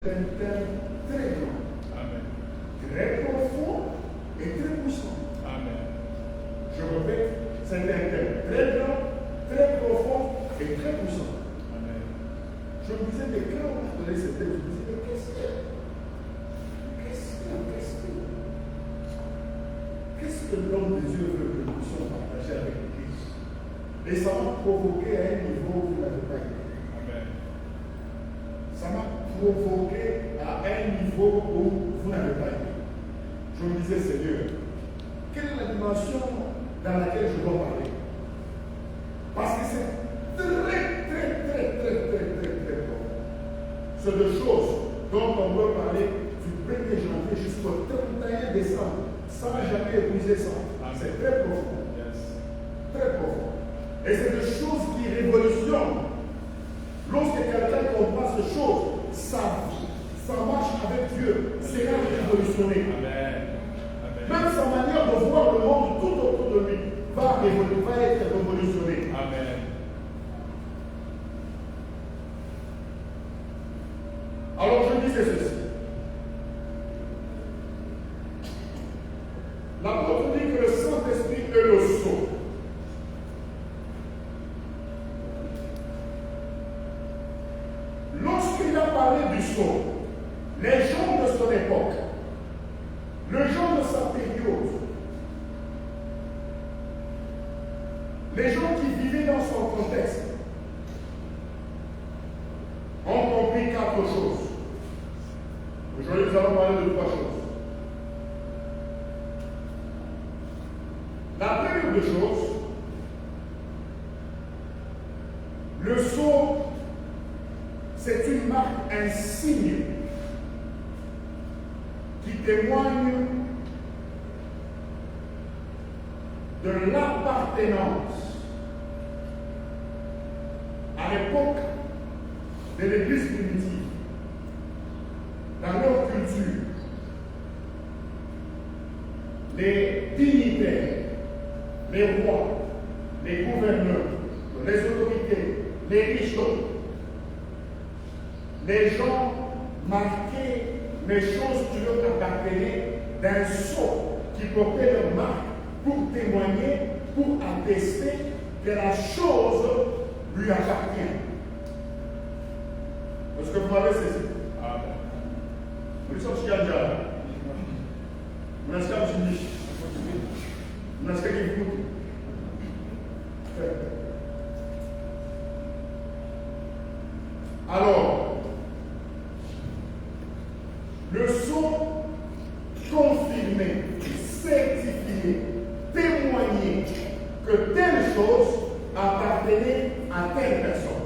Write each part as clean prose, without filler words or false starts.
un thème très grand, Amen. très profond et très puissant. Amen. Je répète, c'est un thème très grand, très profond et très puissant. Amen. Je me disais, mais quand on a donné ce thème, je me disais, mais qu'est-ce que l'homme de Dieu veut que nous puissions partager avec l'Église? Et ça m'a provoqué à un niveau où vous n'avez pas été. Amen. Ça m'a provoqué à un niveau où vous n'avez pas été. Je me disais, Seigneur, quelle est la dimension dans laquelle je dois parler? Parce que c'est très profond. C'est des choses dont on peut parler du 1er janvier jusqu'au 31 décembre sans jamais épuiser ça. C'est très profond. Yes. Très profond. Et c'est des choses qui révolutionnent. Lorsque quelqu'un comprend ces choses, ça marche avec Dieu, sera révolutionné. Amen. Amen. Même sa manière de voir le monde tout autour de lui va être révolutionnée. Amen. Alors je disais ceci. L'apôtre dit que le Saint-Esprit est le sceau. Lorsqu'il a parlé du sceau, les gens de son époque, les gens de sa période, les gens qui vivaient dans son contexte, ont compris quatre choses. Aujourd'hui, nous allons parler de trois choses. La première des choses, le sceau, c'est une marque, un signe qui témoigne de l'appartenance à l'époque de l'Église primitive, dans leur culture. Les dignitaires, les rois, les gouverneurs, les autorités, les riches, les gens marquaient les choses qui leur appartenaient d'un sceau qui portait leur marque pour témoigner, pour attester que la chose lui appartient. Est-ce que vous m'avez saisi? Amen. Nous sommes chez Adja. Nous sommes chez Nous sommes chez Alors, le sceau confirmé, certifié, témoigné que telle chose appartenait à telle personne.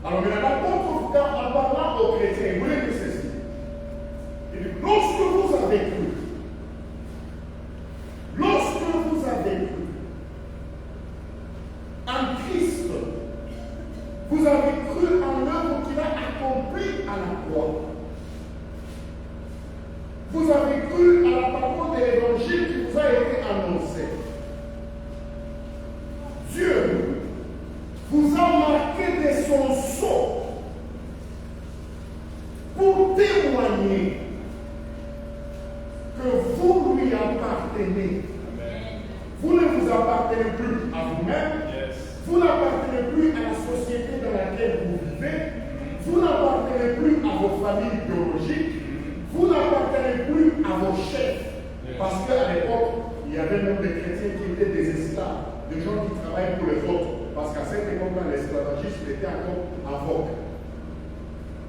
Alors, il y a l'apôtre, en parlant aux chrétiens, il voulait que ceci. Il dit, lorsque vous avez cru, en Christ, vous avez cru en l'œuvre qu'il a accomplie à la croix. Vous avez cru à la parole de l'évangile qui vous a été annoncé. Dieu vous a marqué de son sceau pour témoigner que vous lui appartenez. Amen. Vous ne vous appartenez plus à vous-même. Yes. Vous n'appartenez plus à la société dans laquelle vous vivez. Vous n'appartenez plus à vos familles biologiques. Vous n'appartenez plus à vos chefs. Parce qu'à l'époque, il y avait même des chrétiens qui étaient des esclaves, des gens qui travaillent pour les autres. Parce qu'à cette époque-là, l'esclavagisme était encore en vogue.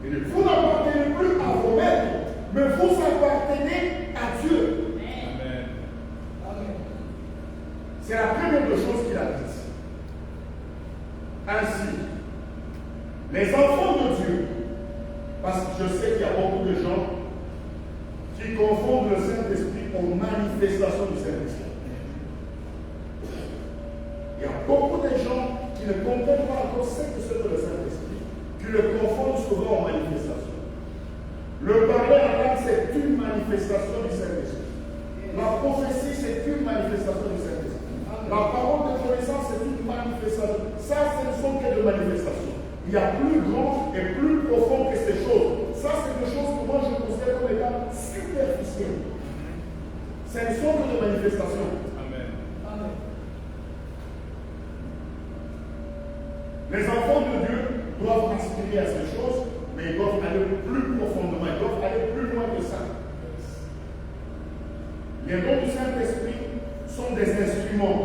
Et vous n'appartenez plus à vos maîtres, mais vous appartenez à Dieu. Amen. C'est la première des choses qu'il a dit. Ainsi, les enfants de Dieu, parce que je sais qu'il y a beaucoup de gens qui confondent le Saint-Esprit aux manifestations du Saint-Esprit. Il y a beaucoup de gens qui ne comprennent pas encore ce que c'est que le Saint-Esprit, qui le confondent souvent aux manifestations. Le parler en langue, c'est une manifestation du Saint-Esprit. La prophétie, c'est une manifestation du Saint-Esprit. La parole de connaissance, c'est une manifestation. Ça, ce ne sont que des manifestations. Il y a plus grand et plus profond que ces choses. Ce ne sont que des manifestations. Amen. Amen. Les enfants de Dieu doivent aspirer à ces choses, mais ils doivent aller plus profondément, ils doivent aller plus loin que ça. Les dons du Saint-Esprit sont des instruments,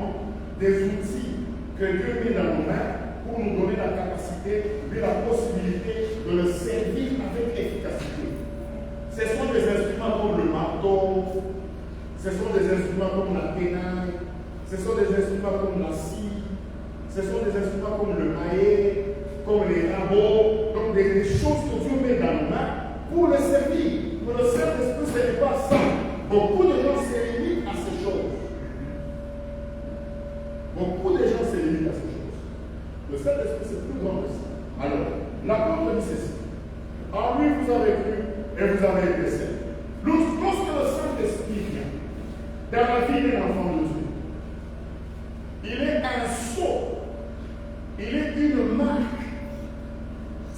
des outils que Dieu met dans nos mains pour nous donner la capacité, la possibilité de le servir avec efficacité. Ce sont des instruments comme le marteau, ce sont des instruments comme la tenaille, ce sont des instruments comme la scie, ce sont des instruments comme le maillet, comme les rabots, donc des choses que Dieu met dans nos mains pour le servir. Mais le Saint-Esprit, ce n'est pas ça. Beaucoup de gens se limitent à ces choses. Beaucoup de gens se limitent à ces choses. Le Saint-Esprit, c'est plus grand que ça. Alors, l'apôtre dit ceci. En lui, vous avez cru et vous avez été saints. Lorsque le Saint-Esprit vient dans la vie d'un enfant de Dieu, il est un sceau, il est une marque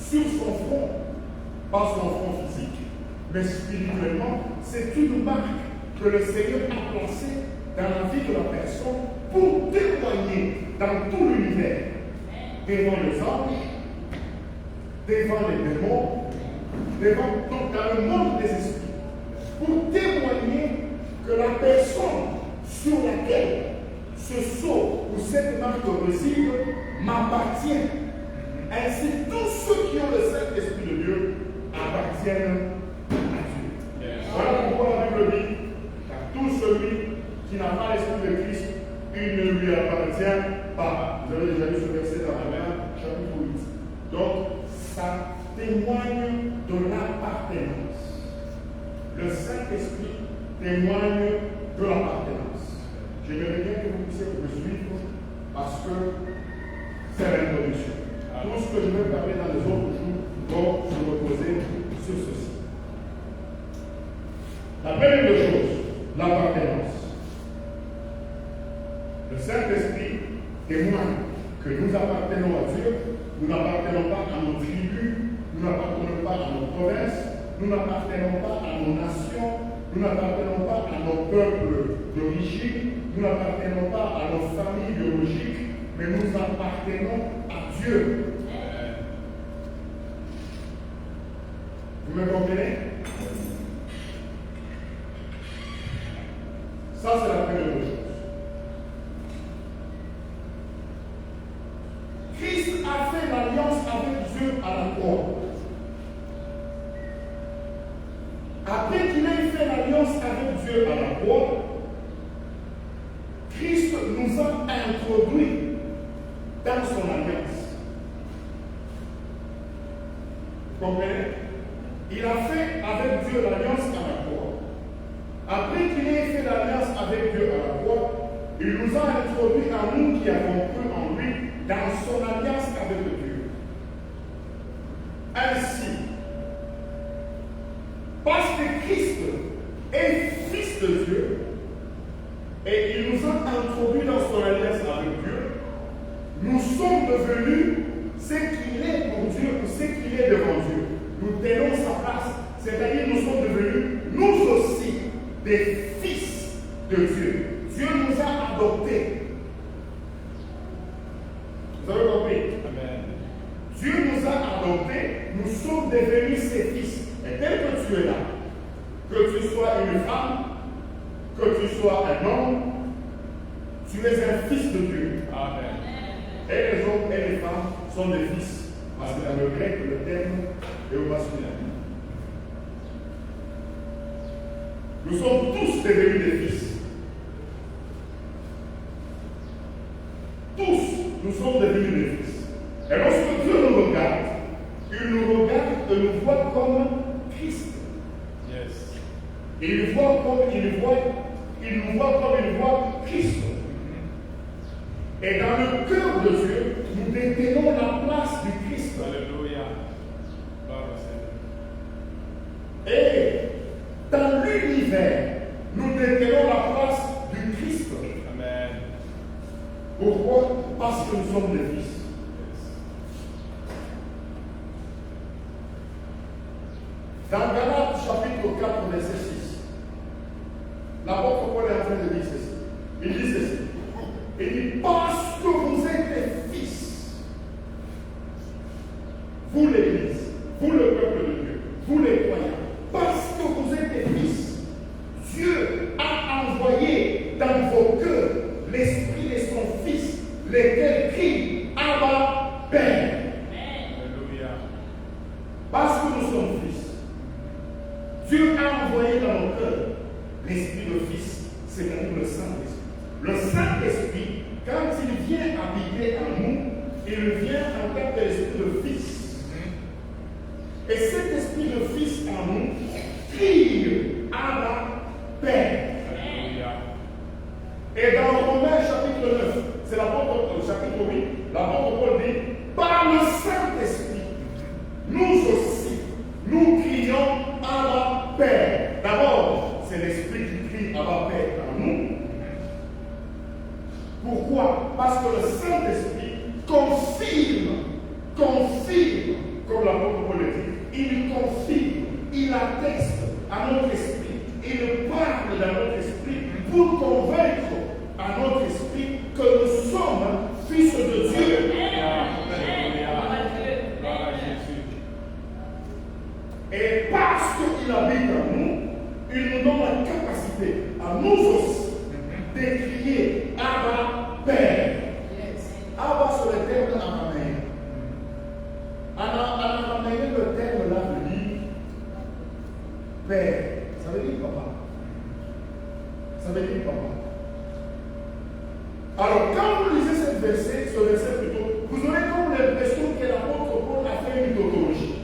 sur son front, pas son front physique, mais spirituellement, c'est une marque que le Seigneur a placée dans la vie de la personne pour témoigner dans tout l'univers, devant les anges, devant les démons, donc dans le monde des esprits, pour témoigner que la personne sur laquelle ce sceau ou cette marque réside m'appartient. Ainsi, tous ceux qui ont le Saint-Esprit de Dieu appartiennent à Dieu. Voilà pourquoi la Bible dit qu'à tout celui qui n'a pas l'Esprit de Christ, il ne lui appartient pas. Vous avez déjà lu ce verset dans Romains chapitre 8. Donc, ça témoigne de l'appartenance. Le Saint-Esprit témoigne de l'appartenance. J'aimerais bien que vous puissiez me suivre parce que c'est l'introduction. Tout ce que je vais parler dans les autres jours vont se reposer sur ceci. La première chose, l'appartenance. Le Saint-Esprit témoigne que nous appartenons à Dieu, nous n'appartenons pas à nos tribus, nous n'appartenons pas à nos provinces, nous n'appartenons pas à nos nations, nous n'appartenons pas à nos peuples d'origine, nous n'appartenons pas à nos familles biologiques, mais nous appartenons à Dieu. Vous me comprenez? Ça, c'est la première chose. Christ a fait l'alliance avec Dieu à la croix. Après qu'il ait fait l'alliance avec Dieu à la croix, Christ nous a introduits dans son alliance. Vous comprenez? Il a fait avec Dieu l'alliance à la croix. Après qu'il ait fait l'alliance avec Dieu à la croix, il nous a introduits à nous qui avons cru en lui dans son alliance avec Dieu. Ainsi, parce que Christ est fils de Dieu et il nous a introduits dans son alliance avec Dieu, nous sommes devenus ce qu'il est pour Dieu ou ce qu'il est devant Dieu. Nous tenons sa place, c'est-à-dire nous sommes devenus, nous aussi, des fils de Dieu. Dieu nous a adoptés. Vous avez compris? Amen. Dieu nous a adoptés, nous sommes devenus ses fils. Et tel que tu es là, que tu sois une femme, que tu sois un homme, tu es un fils de Dieu. Amen. Et les hommes et les femmes sont des fils. Parce que dans le grec, le terme est au masculin. Nous sommes tous devenus des fils. Tous, nous sommes devenus des fils. Et lorsque Dieu nous regarde, il nous regarde et nous voit comme Christ. Yes. Il nous voit comme il voit Christ. Et dans le cœur de Dieu, nous détenons la place du Christ. Alléluia. Gloire au Seigneur. Et dans l'univers, nous détenons la place du Christ. Amen. Pourquoi? Parce que nous sommes des fils. Dans Galates chapitre 4, verset 6, l'apôtre Paul train de dire ceci. Il dit ceci. Il dit, parce que vous êtes des fils, vous l'Église, vous le peuple de Dieu, vous les croyants, parce que vous êtes des fils, Dieu a envoyé dans vos cœurs l'esprit de son Fils, lequel crie Abba, Père. Alléluia. Parce que nous sommes fils, Dieu a envoyé dans nos cœurs l'esprit de Fils, c'est-à-dire le Saint-Esprit. Le Saint-Esprit, quand il vient habiter en nous, il vient en tant qu'esprit de Fils. Et cet esprit de Fils en nous crie Abba, Père. Alléluia. Et dans Romains chapitre 9, c'est l'apôtre, chapitre 8, l'apôtre Paul dit, par le Saint-Esprit, nous aussi, nous crions Abba, Père. D'abord, c'est l'Esprit qui crie Abba, Père en nous. Pourquoi? Parce que le Saint-Esprit confirme, comme l'apôtre Paul le dit, il confirme, il atteste à notre esprit, il parle dans notre esprit pour convaincre à notre esprit que nous sommes fils de Dieu. Alléluia. Gloire à Jésus. Et parce qu'il habite en nous, il nous donne la capacité à nous aussi de crier Abba, Père. Abba, c'est le terme araméen. En araméen, le terme là veut dire Père. Ça veut dire papa. Ça veut dire papa. Alors, quand vous lisez ce verset plutôt, vous aurez comme l'impression que l'apôtre Paul a fait une tautologie.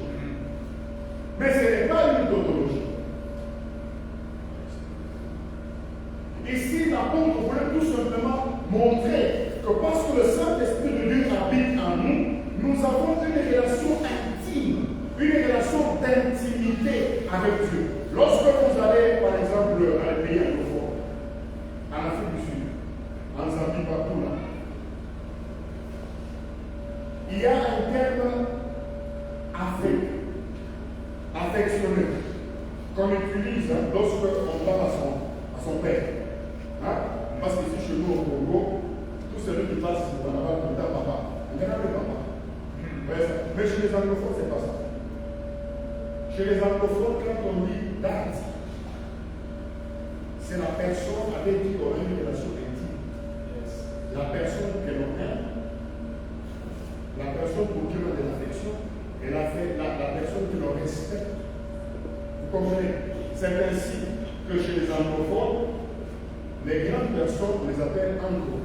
Mais ce n'est pas une tautologie. Ici, l'apôtre voulait tout simplement montrer que parce que le Saint-Esprit de Dieu habite en nous, nous avons une relation intime, une relation d'intimité avec Dieu. Lorsque vous allez, par exemple, à un pays anglophone, en Afrique du Sud, en Zambie, partout là, il y a un terme affectionné qu'on utilise lorsqu'on parle à son père. Hein? Parce que si chez nous au Congo, tout celui qui passe sur le carnaval comme ta papa, il y en a le papa. Mais chez les anglophones, c'est pas ça. Chez les anglophones, quand on dit dad, c'est la personne avec qui on a une relation intime. La personne que l'on aime, la personne pour qui on a de l'affection, et la personne qui l'on respecte. Vous comprenez? C'est ainsi que chez les anglophones, les grandes personnes, on les appelle oncle.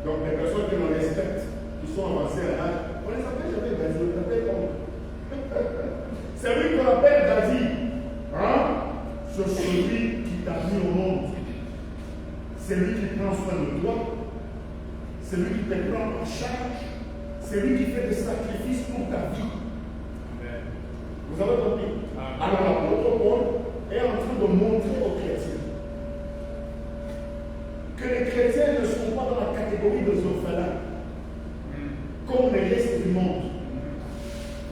Donc les personnes que l'on respecte, qui sont avancées à l'âge, on les appelle jamais David, on les appelle oncle. C'est lui qu'on appelle David. Hein? C'est celui qui t'a mis au monde. C'est lui qui prend soin de toi. C'est lui qui te prend en charge. C'est lui qui fait des sacrifices pour ta vie. Amen. Vous avez compris? Amen. Alors l'apôtre Paul est en train de montrer aux chrétiens que les chrétiens ne sont pas dans la catégorie des orphelins, comme le reste du monde.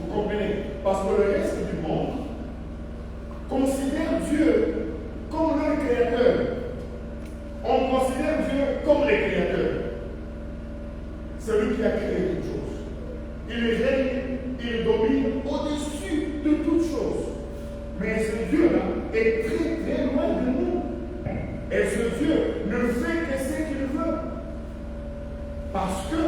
Vous comprenez? Parce que le reste du monde considère Dieu comme le créateur. On considère Dieu comme le créateur. C'est lui qui a créé toutes choses. Il règne, il domine au-dessus de toutes choses. Mais ce Dieu-là est très très loin de nous. Et ce Dieu ne fait que ce qu'il veut. Parce que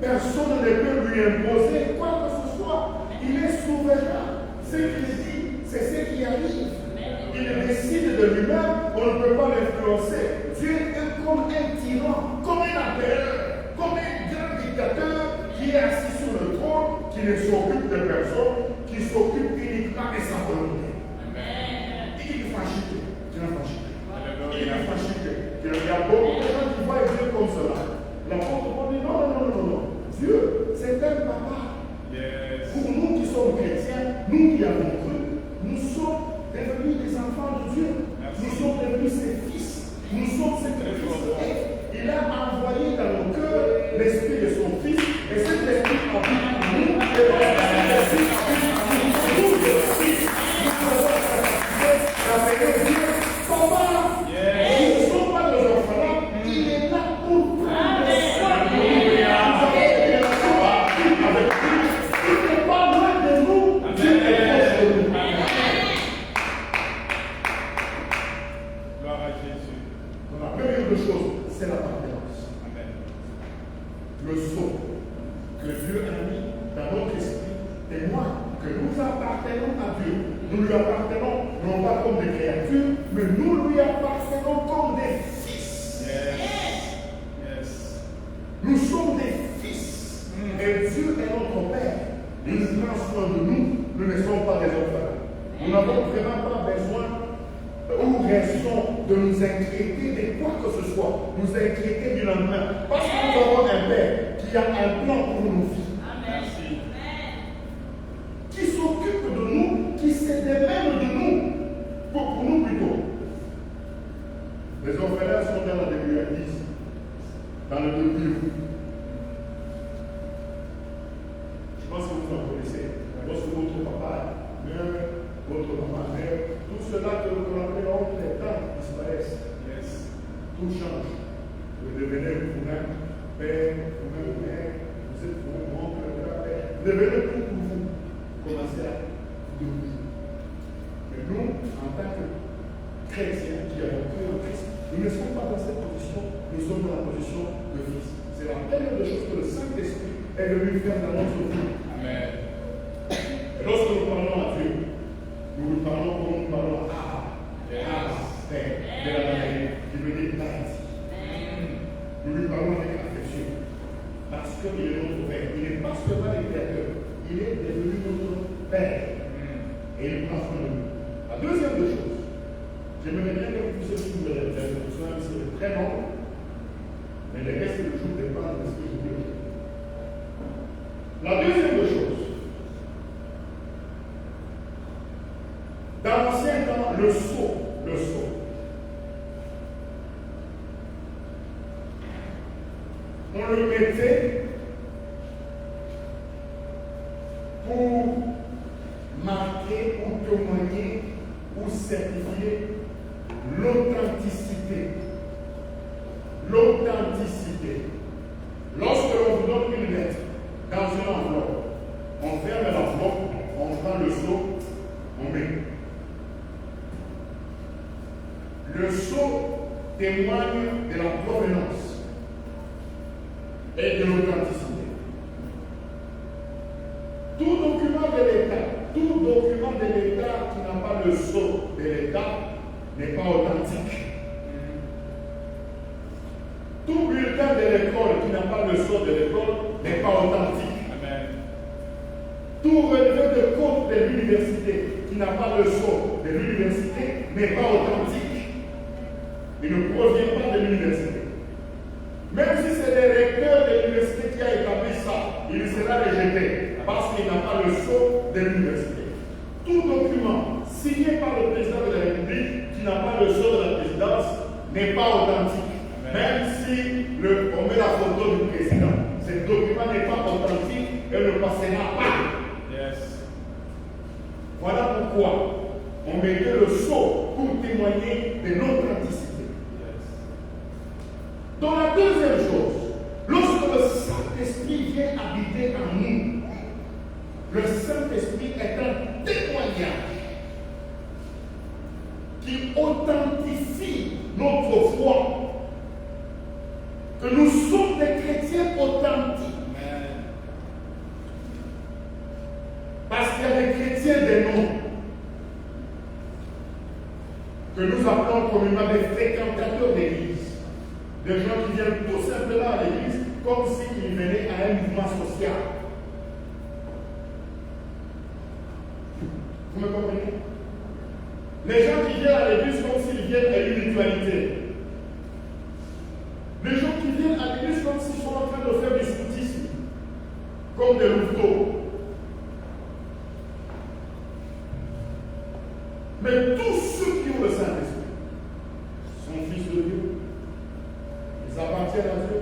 personne ne peut lui imposer quoi que ce soit. Il est souverain. Ce qu'il dit, c'est ce qui arrive. Il décide de lui-même, on ne peut pas l'influencer. Dieu est comme un tyran, comme un empereur, comme un grand dictateur qui est assis sur le trône, qui ne s'occupe de personne, qui s'occupe uniquement de sa volonté. Il est fâché. Il est fâché. Il y a beaucoup de gens qui voient Dieu comme cela. L'apôtre Paul dit non. Dieu, c'est un papa. Yes. Pour nous qui sommes chrétiens, nous qui avons cru, nous sommes devenus des enfants de Dieu. Merci. Nous sommes devenus ses fils. Nous sommes ses fils. Il a envoyé dans nos cœurs l'esprit de son fils. Et cet esprit habite en nous. Et parce que cet esprit habite en nous, nous aussi, nous pouvons la appartenons à Dieu. Nous lui appartenons non pas comme des créatures, mais nous lui appartenons comme des fils. Nous sommes des fils. Et Dieu est notre Père. Il prend soin de nous. Nous ne sommes pas des orphelins. Nous n'avons vraiment pas besoin ou raison de nous inquiéter de quoi que ce soit. Nous inquiéter du lendemain. Parce que nous avons un Père qui a un plan pour nos vies. Merci. Qui s'occupe de nous, qui se démène de nous, pour nous plutôt. Les orphelins sont dans la débrouillardise, dans le début. Je pense que vous en connaissez. Lorsque votre papa meurt, votre maman meurt, tout cela que vous appelez l'oncle et tante disparaissent. Tout change. Vous devenez vous-même père, vous-même mère, vous êtes vous-même oncle, grand-père. Vous devenez tout pour vous. Commencez à dormir. Mais nous, en tant que chrétiens qui avons cru en Christ, nous ne sommes pas dans cette position, nous sommes dans la position de fils. C'est la première des choses que le Saint-Esprit est venu faire dans notre vie. Amen. Et lorsque nous parlons à Dieu, nous lui parlons comme nous parlons à Abba. Père, de la manière qui veut dire Père. Nous lui parlons avec affection. Parce qu'il est notre Père. Il n'est pas seulement le Créateur, il est devenu notre Père. Et il prend soin de nous. La deuxième des choses, j'aimerais bien que vous puissiez suivre les instructions, c'est très long, mais le reste du jour dépend de ce que je vous dis. La deuxième des choses, dans l'ancien temps, le sceau, on le mettait pour marquer ou témoigner ou certifier l'authenticité. L'authenticité. Lorsque l'on vous donne une lettre dans une enveloppe, on ferme l'enveloppe, on prend le sceau, on met. Le sceau témoigne de la provenance et de l'authenticité. Tout document de l'État qui n'a pas le sceau de l'État n'est pas authentique. Tout bulletin de l'école qui n'a pas le sceau de l'école n'est pas authentique. Amen. Tout relevé de compte de l'université qui n'a pas le sceau de l'université n'est pas authentique. Il ne provient pas de l'université. Même si c'est le recteur de l'université qui a établi ça, il sera rejeté parce qu'il n'a pas le sceau de l'université. Tout document signé par le président de la République qui n'a pas le sceau de la présidence n'est pas authentique. Amen. Même si on met la photo du président, ce document n'est pas authentique et ne passera pas. Yes. Voilà pourquoi on mettait le sceau pour témoigner de l'authenticité. Dans la deuxième chose, lorsque le Saint-Esprit vient habiter en nous, le Saint-Esprit est un témoignage qui authentifie notre foi, que nous sommes des chrétiens authentiques. Parce qu'il y a des chrétiens des noms que nous appelons communément des fréquentateurs d'église. Des gens qui viennent tout simplement à l'église comme s'ils venaient à un mouvement social. Vous me comprenez? Les gens qui viennent à l'église comme s'ils viennent à une ritualité. Les gens qui viennent à l'église comme s'ils sont en train de faire du scoutisme, comme des louveteaux. Mais tous ceux qui ont le Saint-Esprit sont fils de Dieu. Ils appartiennent à Dieu.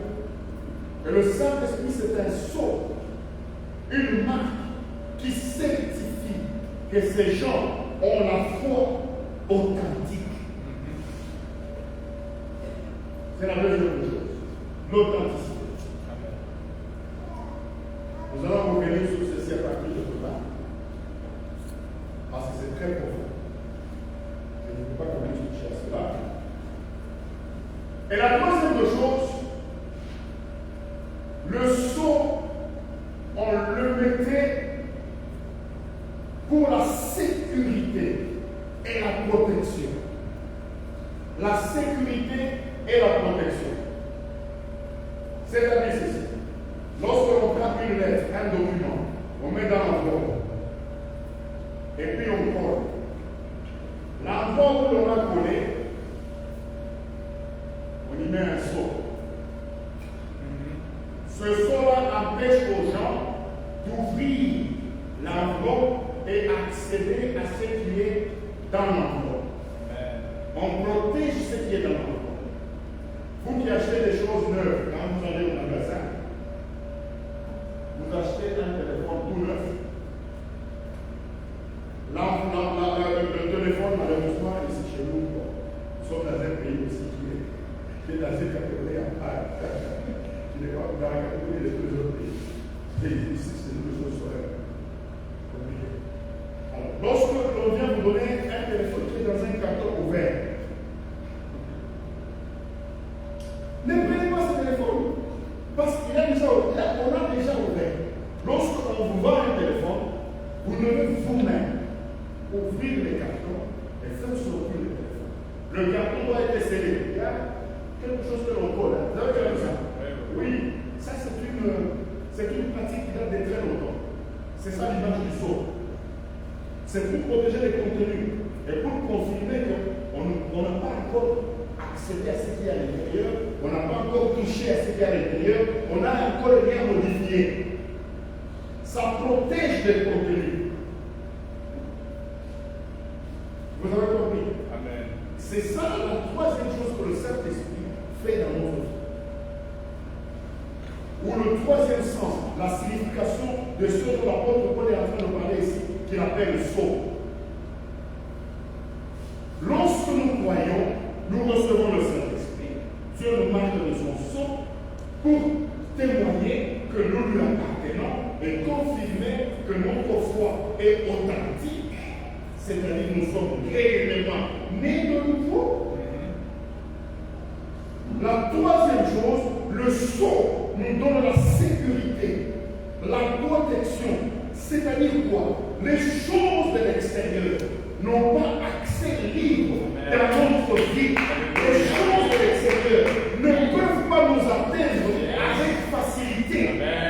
Et le Saint-Esprit, c'est un sceau, une marque qui certifie que ces gens ont la foi authentique. C'est la deuxième chose, l'authenticité. Nous allons revenir sur ceci à partir de demain, parce que c'est très profond. Je ne peux pas qu'on toucher à cela. Et la troisième chose, le sceau, on le mettait pour la la sécurité et la protection. C'est-à-dire ceci. Lorsque l'on prend une lettre, un document, on met dans l'enveloppe. Et puis on colle. L'enveloppe où l'on a collé, on y met un sceau. Ce sceau-là empêche aux gens d'ouvrir l'enveloppe et accéder à ce qui est dans l'enveloppe. On protège ce qui est dans l'enveloppe. Vous qui achetez des choses neuves, quand vous allez au magasin, vous achetez un téléphone tout neuf. Le téléphone, malheureusement, ici chez nous, nous sommes dans un pays aussi qui est dans une catégorie à part, qui n'est pas dans la catégorie des deux autres pays. Et ici, c'est une chose compliquée. Alors, lorsque l'on vient vous donner un téléphone qui est dans un carton ouvert, ne prenez pas ce téléphone, parce qu'on a déjà ouvert. Lorsqu'on vous vend un téléphone, vous devez vous-même ouvrir les cartons et faire sortir le téléphone. Le carton doit être scellé. Il y a quelque chose que l'on colle. Vous avez vu ça? Oui, ça c'est une pratique qui date de très longtemps. C'est ça l'image du sceau. C'est pour protéger les contenus et pour confirmer qu'on n'a pas encore accédé à ce qui est à l'intérieur, on n'a pas encore touché à ce qui est à l'intérieur, on n'a encore rien modifié. Ça protège les contenus. Vous avez compris? Amen. C'est ça la troisième chose que le Saint-Esprit fait dans notre vie. Ou le troisième sens, la signification de ce que l'apôtre Paul est en train de parler ici, qu'il appelle le sceau. Lorsque nous croyons, nous recevons le Saint-Esprit. Dieu nous marque de son sceau pour témoigner que nous lui appartenons et confirmer que notre foi est authentique. C'est-à-dire que nous sommes réellement nés de nouveau. La troisième chose, le sceau nous donne la sécurité, la protection. C'est-à-dire quoi? Les choses de l'extérieur n'ont pas accès libre dans notre vie. Les choses de l'extérieur ne peuvent pas nous atteindre avec facilité.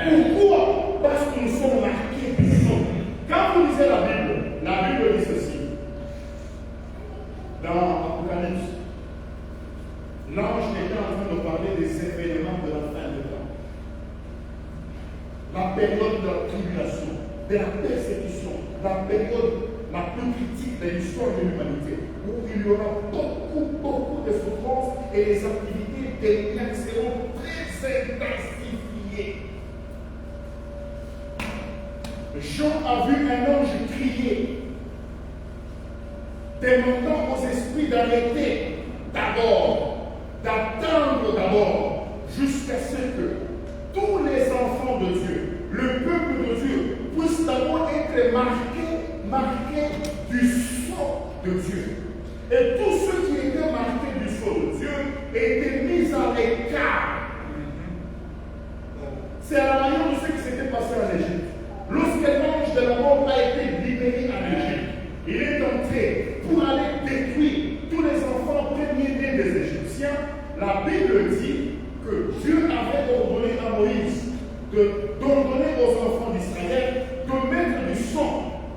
Pourquoi? Parce que nous sommes marqués du sang. Quand vous lisez la Bible dit ceci. Dans Apocalypse, l'ange était en train de parler des événements de la fin de temps. La période de la tribulation, de la persécution, la période la plus critique de l'histoire de l'humanité, où il y aura beaucoup de souffrances et les activités démoniaques seront très intensifiées. Jean a vu un ange crier, demandant aux esprits d'arrêter d'abord, d'attendre d'abord, jusqu'à ce que tous les enfants de Dieu, le peuple de Dieu, puissent d'abord être marqués du sceau de Dieu. Et tous ceux qui étaient marqués du sceau de Dieu étaient mis à l'écart. C'est à la manière de ce qui s'était passé en Égypte. Lorsque l'ange de la mort a été libéré en Égypte, il est entré pour aller détruire tous les enfants premiers-nés des Égyptiens. La Bible dit que Dieu avait ordonné à Moïse d'ordonner aux enfants d'Israël de mettre du sang,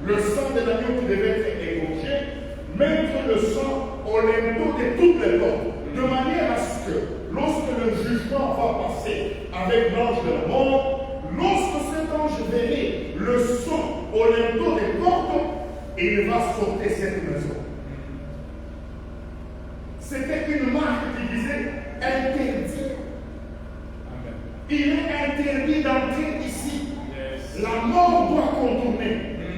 le sang de l'agneau qui devait être égorgé, mettre le sang au linteau de toutes les portes, de manière à ce que, lorsque le jugement va passer avec l'ange de la mort, lorsque cet ange verrait le sang au linteau des portes, il va sauter cette maison. C'était une marque qui disait interdit. Amen. Il est interdit d'entrer ici. Yes. La mort doit contourner.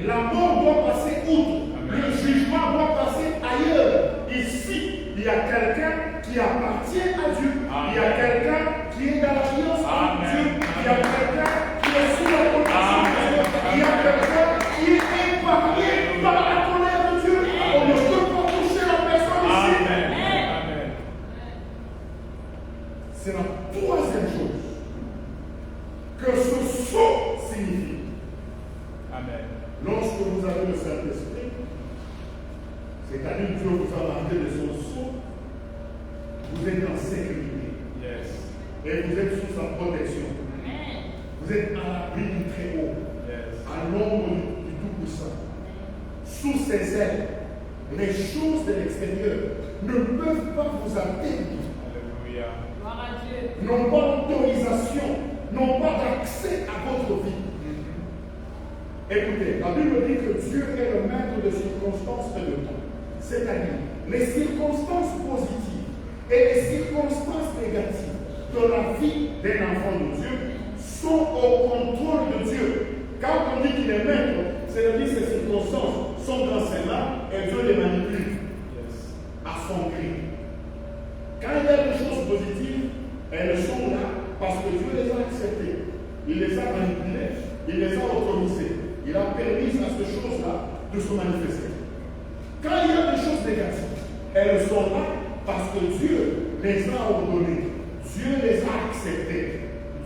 La mort doit passer outre. Amen. Le jugement doit passer ailleurs. Ici, il y a quelqu'un qui appartient à Dieu. Amen. Il y a quelqu'un qui est dans l'alliance avec Dieu. Il y a quelqu'un qui est sous la protection de Dieu. Il y a quelqu'un qui est épargné par la colère de Dieu. Amen. On ne peut pas toucher la personne ici. Amen. Amen. C'est la troisième chose que ce sceau signifie. Amen. Lorsque vous avez le Saint-Esprit, c'est-à-dire Dieu vous a marqué de son sceau, vous êtes en sécurité. Yes. Et vous êtes sous sa protection. Vous êtes à l'abri du Très-Haut, Yes. à l'ombre du Tout-Puissant. Sous ses ailes, les choses de l'extérieur ne peuvent pas vous atteindre. Alléluia. Gloire à Dieu. N'ont pas d'autorisation, n'ont pas d'accès à votre vie. Écoutez, la Bible dit que Dieu est le maître de circonstances et de temps. C'est-à-dire, les circonstances positives et les circonstances négatives de la vie d'un enfant de Dieu sont au contrôle de Dieu. Quand on dit qu'il est maître, c'est-à-dire que ces circonstances sont dans ses mains et Dieu les manipule Yes. à son gré. Quand il y a des choses positives, elles sont là parce que Dieu les a acceptées. Il les a manipulées, il les a autorisées. Il a permis à ces choses-là de se manifester. Quand il y a des choses négatives, elles sont là parce que Dieu les a ordonnées. Dieu les a acceptées.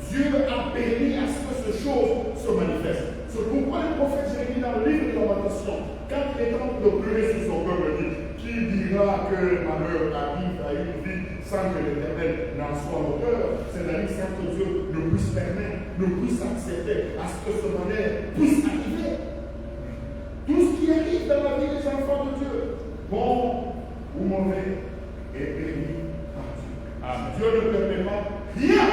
Dieu a permis à ce que ces choses se manifestent. C'est pourquoi le prophète Jérémie dans le livre de Lamentation, quand il est en train de pleurer sur son peuple, dit, qui dira que le malheur arrive à une vie sans que l'Éternel n'en soit l'auteur, c'est-à-dire sans que Dieu ne puisse permettre, ne puisse accepter à ce que ce malheur puisse arriver. Tout ce qui arrive dans la vie des enfants de Dieu, bon ou mauvais, est permis par Dieu. Amen. Dieu ne permet pas rien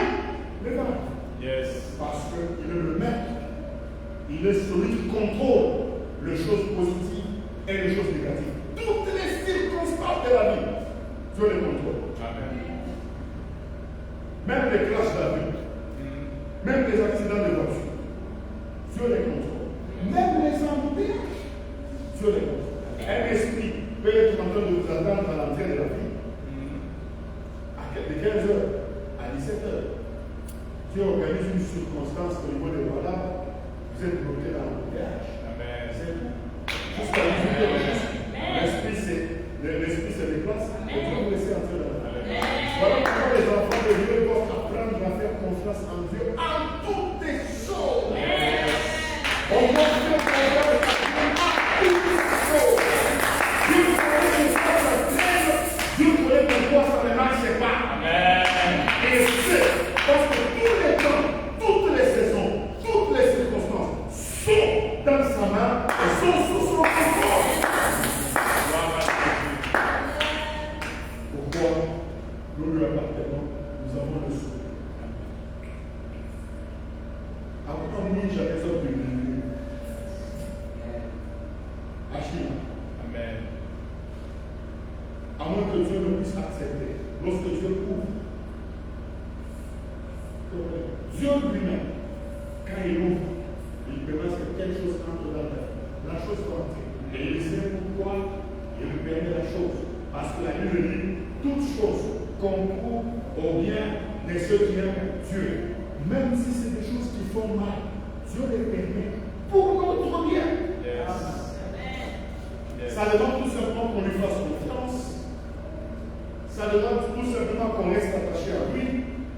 de mal. Yes. Parce qu'il est le maître. Il est celui qui contrôle les choses positives et les choses négatives. Toutes les circonstances de la vie, Dieu les contrôle. Amen. Même les clashs d'avion, même les accidents de voiture, Dieu les contrôle. Même les embouteillages, Dieu les contrôle. Un esprit peut être en train de vous attendre à l'entrée de la vie. De 15h à 17h. Dieu organise une circonstance au niveau des voilà, vous êtes bloqué dans l'embouteillage. Amen. C'est tout. Jusqu'à l'esprit se déplace et Dieu vous laisse entrer dans la vie. Voilà pourquoi les enfants de Dieu doivent apprendre à faire confiance en Dieu en toutes les choses. On doit faire confiance en Dieu en toutes les choses. Dieu pourrait que ça se traîne, Dieu pourrait que toi ça ne marche pas. Et c'est parce que tous les temps, toutes les saisons, toutes les circonstances sont dans sa main et sont sous son contrôle. Pourquoi nous lui appartenons, nous avons le souffle. Après nous, j'avais besoin de lui. Achille. Amen. À moins que Dieu ne puisse accepter. Lorsque Dieu ouvre, Dieu lui-même, quand il ouvre, il permet que quelque chose entre dans la vie. La chose doit entrer. Et il sait pourquoi il lui permet la chose. Parce que la Bible dit, toute chose concourt au bien de ceux qui aiment Dieu. Même si c'est des choses qui font mal, Dieu les permet pour notre bien. Yes. Yes. Ça demande tout simplement qu'on lui fasse confiance. Ça demande tout simplement qu'on reste attaché à lui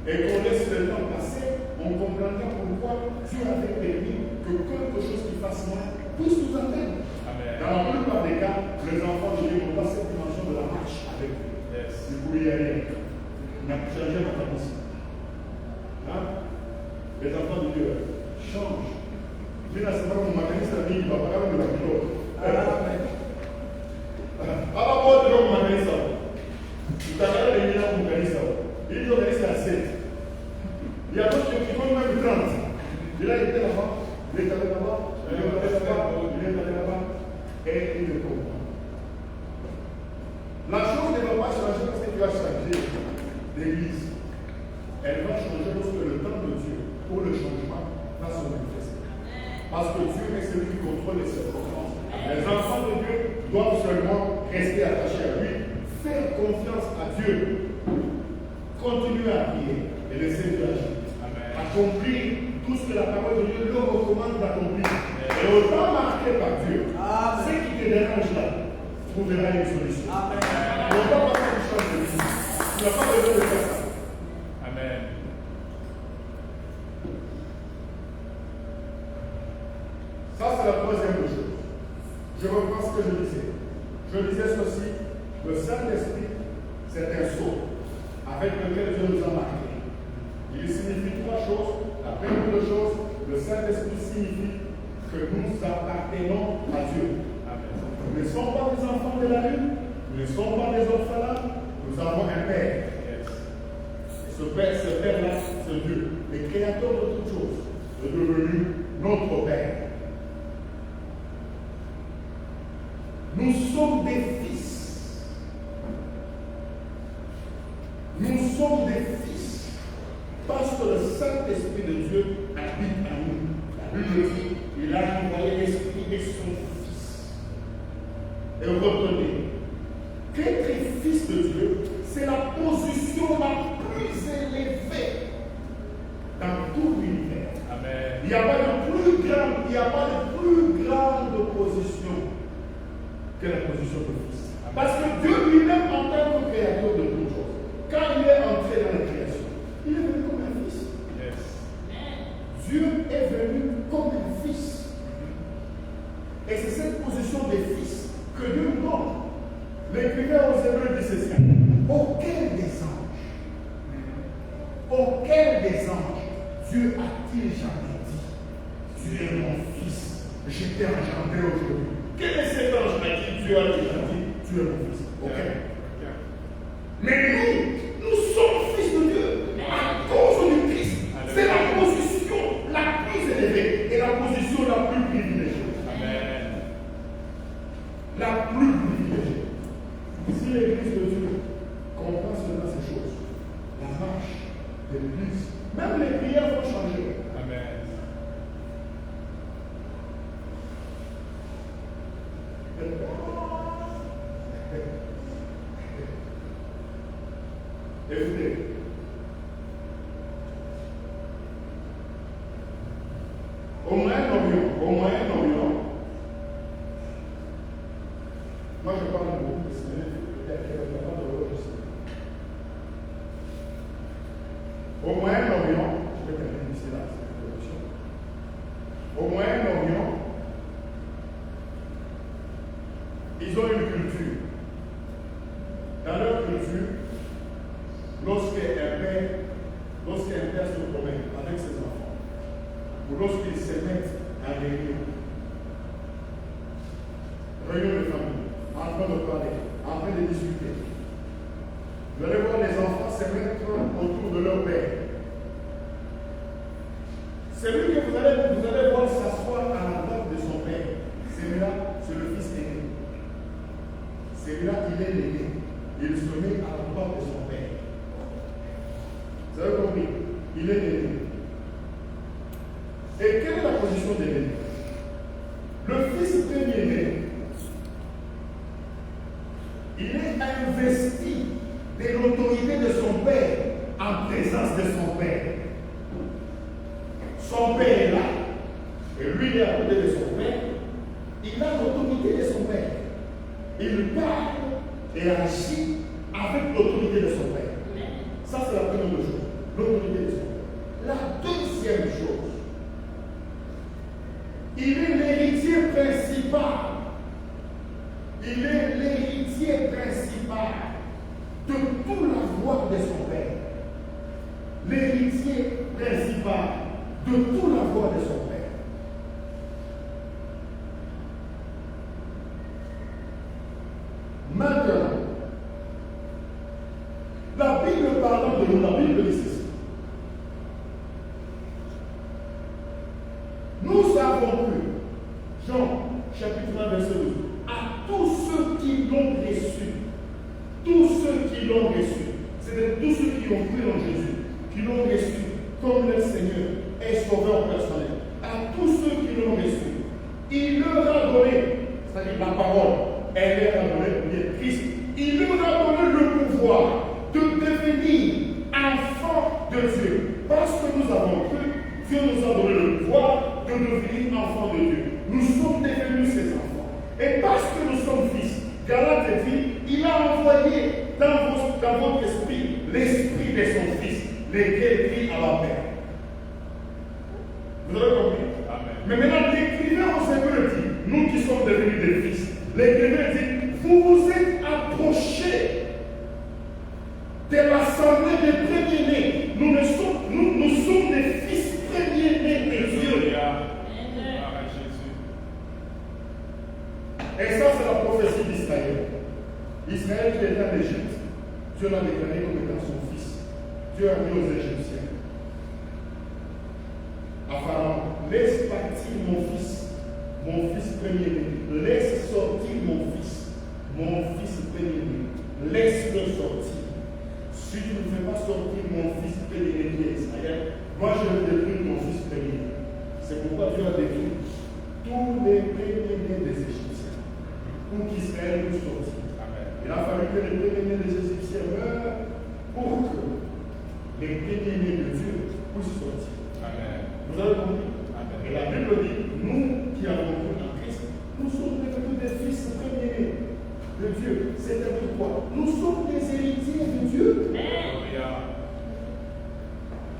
et qu'on laisse le temps passer. On comprendra pourquoi Dieu avait permis que quelque chose qui fasse mal puisse nous atteindre. Amen. Dans la plupart des cas, les enfants de Dieu n'ont pas cette dimension de la marche avec lui. Yes. Il pouvait y aller. Il n'a changé ma façon. Hein? Les enfants de Dieu changent. Je ne sais pas comment m'organise la vie, il va parler de la pilote. Alors, moi, je vais m'organiser ça. Tu t'as regardé les millions pour organiser ça. Il organise à 7. Il y a d'autres qui vont même 30. Il a été là-bas, il est allé là-bas, il est allé là-bas, il est allé là-bas, et il le comprend. La chose ne va pas changer parce que tu vas changer l'église. Elle va changer lorsque le temps de Dieu pour le changement va se manifester. Parce que Dieu est celui qui contrôle les circonstances. Les enfants de Dieu doivent seulement rester attachés à lui, faire confiance à Dieu, continuer à prier et laisser Dieu agir. Accomplir tout ce que la parole de Dieu leur recommande d'accomplir. Et au temps marqué par Dieu, ce qui te dérange là, trouvera une solution. On ne va pas faire une chose de vie. Tu n'as pas besoin de faire ça. Amen. Ça, c'est la troisième chose. Je reprends ce que je disais. Je disais ceci, le Saint-Esprit, c'est un sceau. avec lequel Dieu nous a marqués. Il signifie trois choses. La première des choses, le Saint-Esprit signifie que nous appartenons à Dieu. Nous ne sommes pas des enfants de la rue, nous ne sommes pas des orphelins, nous avons un Père. Et ce Père-là, c'est Dieu, le Créateur de toutes choses, est devenu notre Père. Nous sommes des fils. Nous sommes des fils parce que le Saint-Esprit de Dieu habite en nous. La Bible dit, il a envoyé l'Esprit et son Fils. Et retenez qu'être fils de Dieu, c'est la position la plus élevée dans tout l'univers. Amen. Il n'y a pas de plus grande position que la position de fils. Parce que Dieu lui-même, en tant que créateur de toutes choses, quand il est entré dans la création, il est venu comme un fils. Yes. Dieu est venu comme un fils. Et c'est cette position des fils que Dieu nous donne. L'écrivain aux Hébreux dit ceci: auquel des anges Dieu a-t-il jamais dit, tu es mon fils, je t'ai engendré aujourd'hui? Quel est cet ange à qui Dieu a déjà dit, tu es mon fils? Auquel? Mais nous sommes fils de Dieu à cause du Christ. C'est la position la plus élevée et la position la plus privilégiée. Amen. La plus privilégiée. Si l'Église de Dieu comprend cela, ces choses, la marche de l'Église, même les prières vont changer. Amen. Écoutez, au Moyen-Orient, moi je parle beaucoup de Seigneur, peut-être que je parle de l'autre aussi. Au Moyen-Orient, je vais terminer ici là, cette introduction. Au Moyen-Orient, ils ont une culture. Dans leur culture, lorsqu'un père se promène avec ses enfants, ou lorsqu'ils se mettent en réunion de famille, en train de parler, en train de discuter, vous allez voir les enfants se mettre autour de leur père. Celui que vous allez voir s'asseoir à la droite de son père, celui-là, c'est le fils aîné. Celui-là, il est l'aîné. Il se met à la droite de son père. Vous avez compris? Il est l'aîné. Et quelle est la position de l'aîné? Le fils premier-né, il est investi de l'autorité de son père en présence de son père. Son père est là, et lui il est à côté de son père. Il a l'autorité de son père. Il parle et agit avec l'autorité de son père. Ça, c'est la première chose. L'autorité de son père. La deuxième chose, il est l'héritier principal. Il est l'héritier principal de tout l'avoir de son père. L'héritier principal de tout l'avoir de son père. Maintenant, la Bible parlant de nous, la Bible dit ceci. Nous avons cru, Jean chapitre 1 verset 12, à tous ceux qui l'ont reçu, c'est-à-dire tous ceux qui ont cru en Jésus, qui l'ont reçu comme leur Seigneur et Sauveur personnel, à tous ceux qui l'ont reçu, il leur a donné, c'est-à-dire la parole, elle leur a donné le Christ, il leur a donné le pouvoir de devenir enfants de Dieu. Parce que nous avons cru, Dieu nous a donné le pouvoir de devenir enfants de Dieu. Nous sommes devenus ses enfants. Et parce que nous sommes fils, Galate dit, il a envoyé dans votre esprit l'esprit de son fils, lequel crie à la Père. Vous avez compris? Amen. Mais maintenant, l'écrivain au Hébreux dit, nous qui sommes devenus des fils, l'écrivain dit, vous vous êtes approchés de l'assemblée Et ça, c'est la prophétie d'Israël. Israël qui était en Égypte, Dieu l'a déclaré comme étant son fils. Dieu a dit aux Égyptiens, à Pharaon, laisse partir mon fils premier-né. Laisse sortir mon fils premier-né. Laisse-le sortir. Si tu ne fais pas sortir mon fils premier-né qui est Israël, moi je vais détruire mon fils premier-né. C'est pourquoi Dieu a détruit tous les premiers-nés des Égyptiens pour qu'Israël puisse sortir. Il a fallu que les premiers-nés des Égyptiens meurent pour que les premiers-nés de Dieu puissent sortir. Amen. Vous avez compris? Amen. Et la Bible dit, nous qui avons cru en Christ, nous sommes devenus des fils premiers-nés de Dieu. C'est-à-dire quoi? Nous sommes des héritiers de Dieu.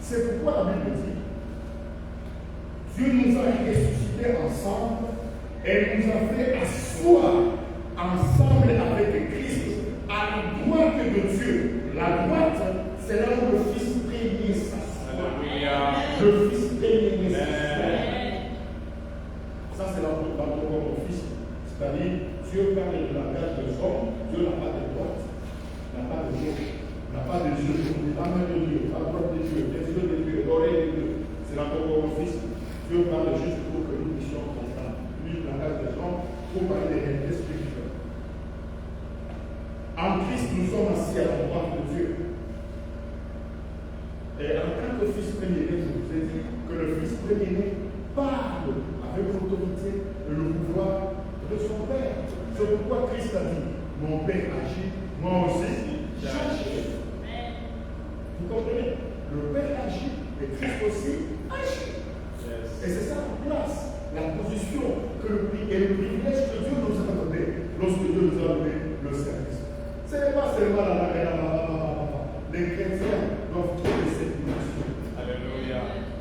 C'est pourquoi la Bible dit, Dieu nous a ressuscités ensemble et nous a fait asseoir ensemble avec Christ à la droite de Dieu. La droite, c'est là où le Fils premier s'assoit. Le Fils premier s'assoit. Ça, c'est l'anthropomorphisme. C'est-à-dire, Dieu parle de la tête des hommes, Dieu n'a pas de droite, n'a pas de gauche, n'a pas de yeux, la main de Dieu, la droite de Dieu, les yeux de Dieu, l'oreille de Dieu. C'est l'anthropomorphisme. Dieu parle juste pour que nous puissions comprendre. Lui, la tête des hommes, pour parler des réalités spirituelles. En Christ, nous sommes assis à la droite de Dieu. Et en tant que fils premier-né, je vous ai dit que le fils premier-né parle avec l'autorité et le pouvoir de son Père. C'est pourquoi Christ a dit, mon Père agit, moi aussi j'agis. Vous comprenez? Le Père agit et Christ aussi agit. Et c'est ça la place, la position et le privilège que Dieu nous a donné lorsque Dieu nous a donné le service. Ce n'est pas seulement les chrétiens doivent quitter cette dimension. Alléluia.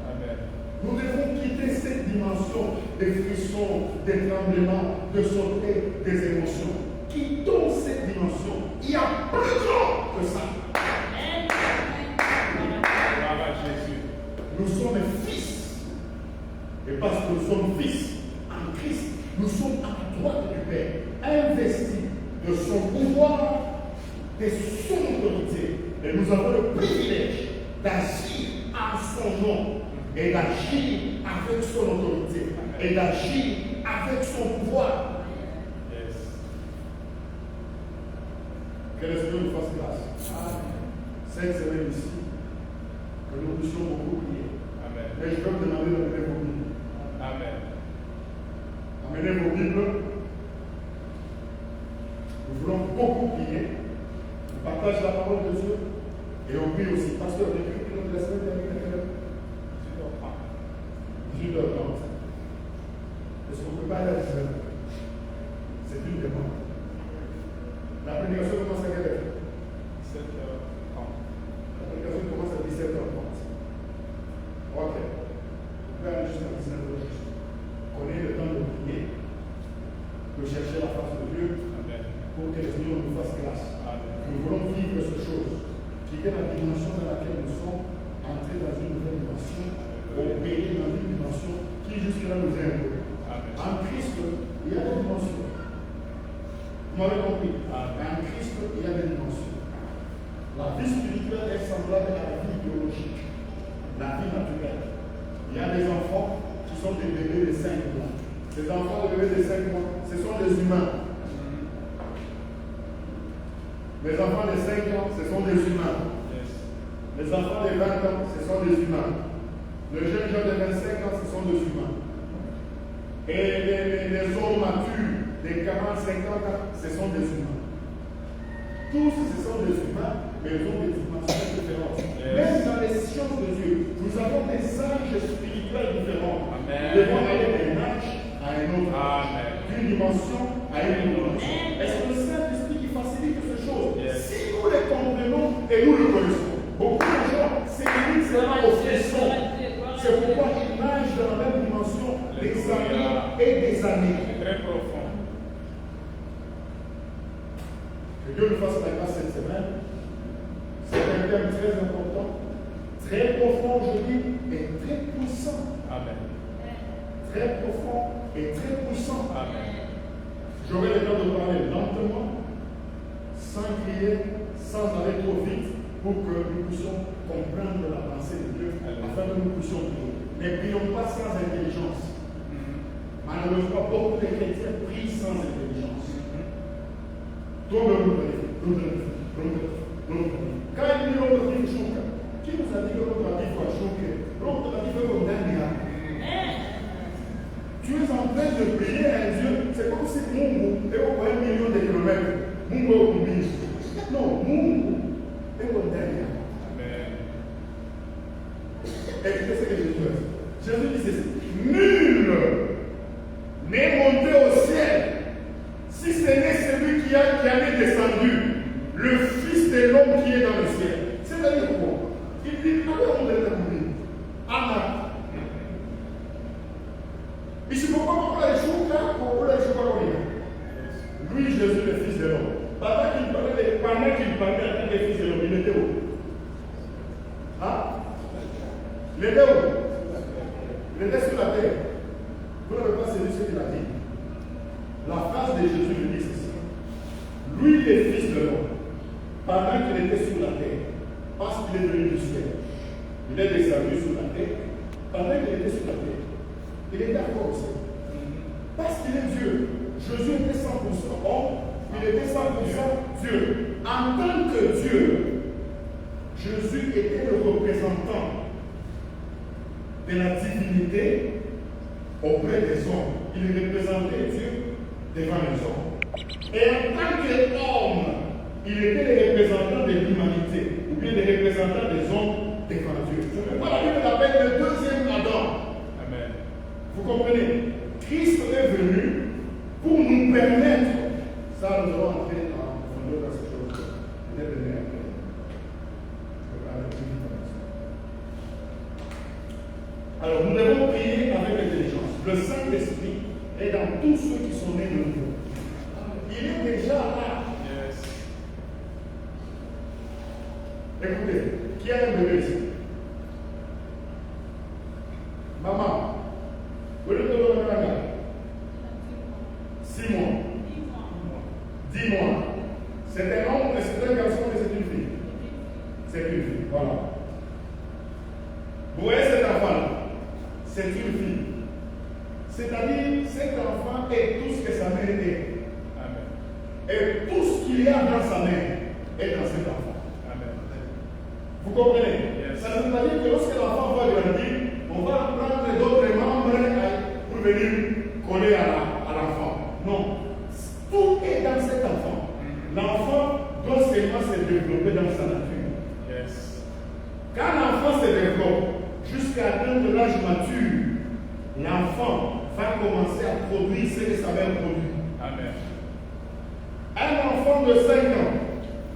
Amen. Nous devons quitter cette dimension des frissons, des tremblements, de sauter, des émotions. Quittons cette dimension. Il y a plus grand que ça. Nous sommes fils. Et parce que nous sommes fils en Christ, nous sommes à la droite du Père, investis de son pouvoir, de son autorité. Et nous avons le privilège d'agir en son nom et d'agir avec son autorité et d'agir avec son pouvoir. Yes. Que le Seigneur nous fasse grâce. Cette semaine ici, que nous puissions beaucoup prier. Amen. Et je vais vous demander d'amener vos Bibles. Amen. Amenez vos Bibles. Nous voulons beaucoup prier. On partage la parole de Dieu. Et on prie aussi. Pasteur, depuis que la semaine dernière, 18h30. Est-ce qu'on ne peut pas aller à 19h? C'est une demande. La prédication commence à quelle heure? 17h30. La prédication commence à 17h30. Ok. On peut aller jusqu'à 19h. Prenez le temps de prier, de chercher la face de Dieu pour que le Seigneur nous fasse grâce. Nous voulons vivre ces choses, quitter la dimension dans laquelle nous sommes, entrer dans une nouvelle dimension, opérer dans une dimension qui jusque-là nous est inconnue. En Christ, il y a des dimensions. Vous m'avez compris? En Christ, il y a des dimensions. La vie spirituelle est semblable à la vie biologique, la vie naturelle. Il y a des enfants qui sont des bébés de 5 mois. Les enfants de bébés de 5 mois, ce sont des humains. Les enfants de 5 ans, ce sont des humains. Les enfants de 20 ans, ce sont des humains. Les jeunes gens de 25 ans, ce sont des humains. Et les hommes matures de 40, 50 ans, ce sont des humains. Tous, ce sont des humains, mais ils ont des dimensions différentes. Même dans les sciences de Dieu, nous avons des âges spirituels différents. Nous devons aller d'un âge à un autre âge, d'une dimension à une autre dimension. Est-ce que le Saint-Esprit qui facilite ces choses? Si nous les comprenons et nous le connaissons, beaucoup de gens s'éliminent seulement au frisson. C'est pourquoi ils nagent dans la même dimension des années et des années. C'est très profond. Que Dieu nous fasse la grâce cette semaine. C'est un thème très important, très profond, je dis, et très puissant. Amen. Très profond et très puissant. Amen. J'aurai le temps de parler lentement, sans crier, sans aller trop vite, pour que nous puissions comprendre la pensée de Dieu, afin que nous puissions prier. Ne prions pas sans intelligence. Malheureusement, beaucoup de chrétiens prient sans intelligence. Quand il dit l'autre dit chouka, qui nous a dit que l'autre a dit quoi chouka? L'autre a dit que l'autre a dit. Tu es en train de prier à Dieu, c'est comme si Mungu est au 1 million de kilomètres. Mungu est au combien? Non, Mungu est au dernier. Écoutez ce que Jésus dit. Jésus dit ceci: nul n'est monté au ciel si ce n'est celui qui en est descendu, le Fils de l'homme qui est dans le ciel. C'est-à-dire quoi? Il dit, allez, on est terminé. Anna. Ici, pourquoi on a les choses là? Pourquoi les choses là? Lui, Jésus, le Fils de l'homme. Pendant qu'il parlait avec le Fils de l'homme, il était où? Hein? Il était où? Il était sur la terre. Vous n'avez pas saisi ce qu'il a dit. La phrase de Jésus lui dit ceci: lui, le Fils de l'homme, pendant qu'il était sur la terre, parce qu'il est venu du ciel, il est descendu sur la terre, pendant qu'il était sur la terre, il est d'accord aussi. Parce qu'il est Dieu. Jésus était 100% homme, il était 100% Dieu. En tant que Dieu, Jésus était le représentant de la divinité auprès des hommes. Il représentait Dieu devant les hommes. Et en tant qu'homme, il était le représentant de l'humanité, ou bien le représentant des hommes devant Dieu. C'est pourquoi la Bible l'appelle le deuxième Adam. Amen. Vous comprenez? Christ est venu pour nous permettre, ça nous allons entrer en profondeur dans cette chose. Il est venu après. Alors nous devons prier avec intelligence. Le Saint-Esprit est dans tous ceux qui sont nés de nouveau. Il est déjà là. Yes. Écoutez, qui a un bébé ici? Maman, vous voulez que vous le 6 mois. 10 mois. C'est un homme, c'est un garçon, mais c'est une fille. C'est une fille, voilà. Vous voyez cet enfant-là? C'est une fille. C'est-à-dire, cet enfant est tout ce que sa mère est. Amen. Et tout ce qu'il y a dans sa mère est dans cet enfant. Amen. Vous comprenez? Yes. Ça veut dire que lorsque l'enfant va grandir, on va prendre d'autres membres pour venir coller à l'enfant. Non. Tout est dans cet enfant. L'enfant doit seulement se développer dans sa nature. Yes. Quand l'enfant se développe jusqu'à atteindre l'âge mature, l'enfant va commencer à produire ce que sa mère produit. Amen. Un enfant de 5 ans,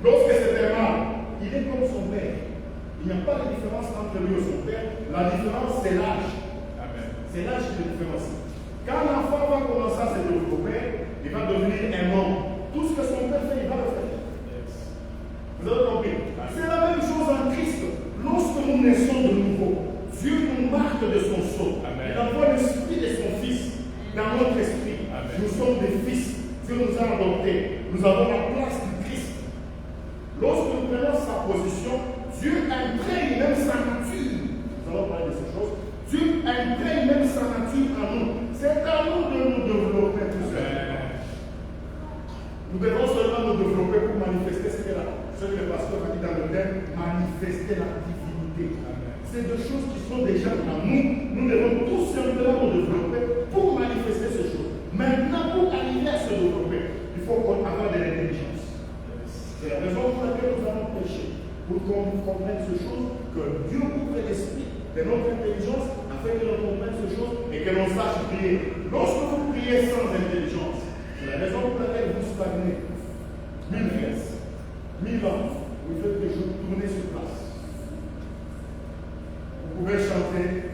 lorsque c'est un mâle, il est comme son père. Il n'y a pas de différence entre lui et son père. La différence, c'est l'âge. Amen. C'est l'âge qui est différence. Quand l'enfant va commencer à se développer, il va devenir un homme. Tout ce que son père fait, il va le faire. Yes. Vous avez compris? C'est la même chose en Christ. Lorsque nous naissons de nouveau, Dieu nous marque de son sceau. Amen. Il envoie l'esprit de son Fils dans notre esprit. Amen. Nous sommes des fils. Dieu nous a adoptés. Nous avons la place du Christ. Lorsque nous prenons sa position, Dieu imprègne même sa nature. Nous allons parler de ces choses. Dieu imprègne même sa nature en nous. C'est à nous de nous développer tout seul. Nous devons seulement nous développer pour manifester ce que le pasteur a dit dans le thème, manifester la divinité. C'est des choses qui sont déjà en nous. Nous devons tout simplement nous développer pour manifester ces choses. Maintenant, pour arriver à se développer, il faut avoir de l'intelligence. C'est la raison pour laquelle nous allons prêcher. Pour qu'on comprenne ces choses, que Dieu ouvre l'esprit de notre intelligence afin que l'on comprenne ces choses et que l'on sache prier. Lorsque vous priez sans intelligence, c'est la raison pour laquelle vous stagnez. 1000 fesses, 1000 ans, vous faites des jours tourner sur place. Vous pouvez chanter,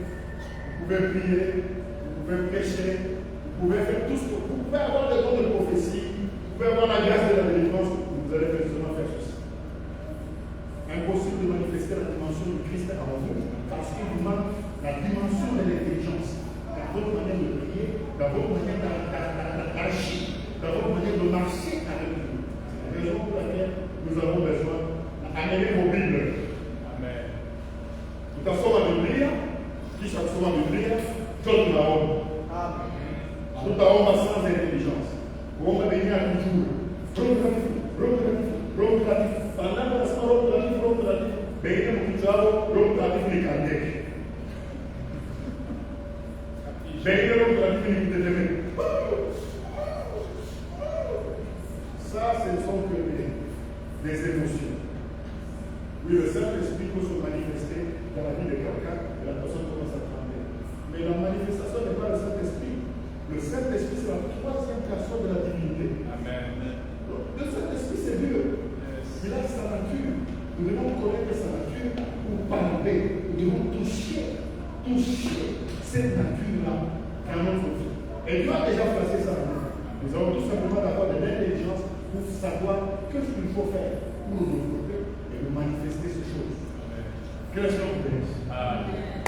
vous pouvez prier, vous pouvez prêcher, vous pouvez faire tout ce que vous pouvez avoir des dons de prophétie, vous pouvez avoir la grâce de la délivrance, vous allez seulement faire ceci. Impossible de manifester la dimension du Christ avant vous, parce qu'il vous manque la dimension de l'intelligence, dans votre manière de prier, dans votre manière d'agir, dans votre marcher avec nous. C'est la raison pour laquelle nous avons besoin d'amener vos Bibles. Amen. Tutasoma Biblia, kisha kusoma Biblia, ndio tunaomba. Tutaomba sans intelligence. Kuomba benye akujua. Roho Mtakatifu. Panapo nasema Roho Mtakatifu, benye mkichao Roho Mtakatifu ni kandeke. Benye Roho Mtakatifu ni kutetemeka. Ça, ce ne sont que des émotions. Oui, le Saint-Esprit peut se manifester dans la vie de quelqu'un et la personne commence à trembler. Mais la manifestation n'est pas le Saint-Esprit. Le Saint-Esprit, c'est la troisième personne de la divinité. Amen. Le Saint-Esprit, c'est Dieu. Il a sa nature. Nous devons connaître sa nature pour parler. Nous devons toucher cette nature-là dans notre vie. Et Dieu a déjà placé ça en nous. Nous avons tout simplement d'avoir de l'intelligence pour savoir ce qu'il faut faire pour nous développer et nous manifester ces choses. Que le Seigneur vous bénisse. Amen.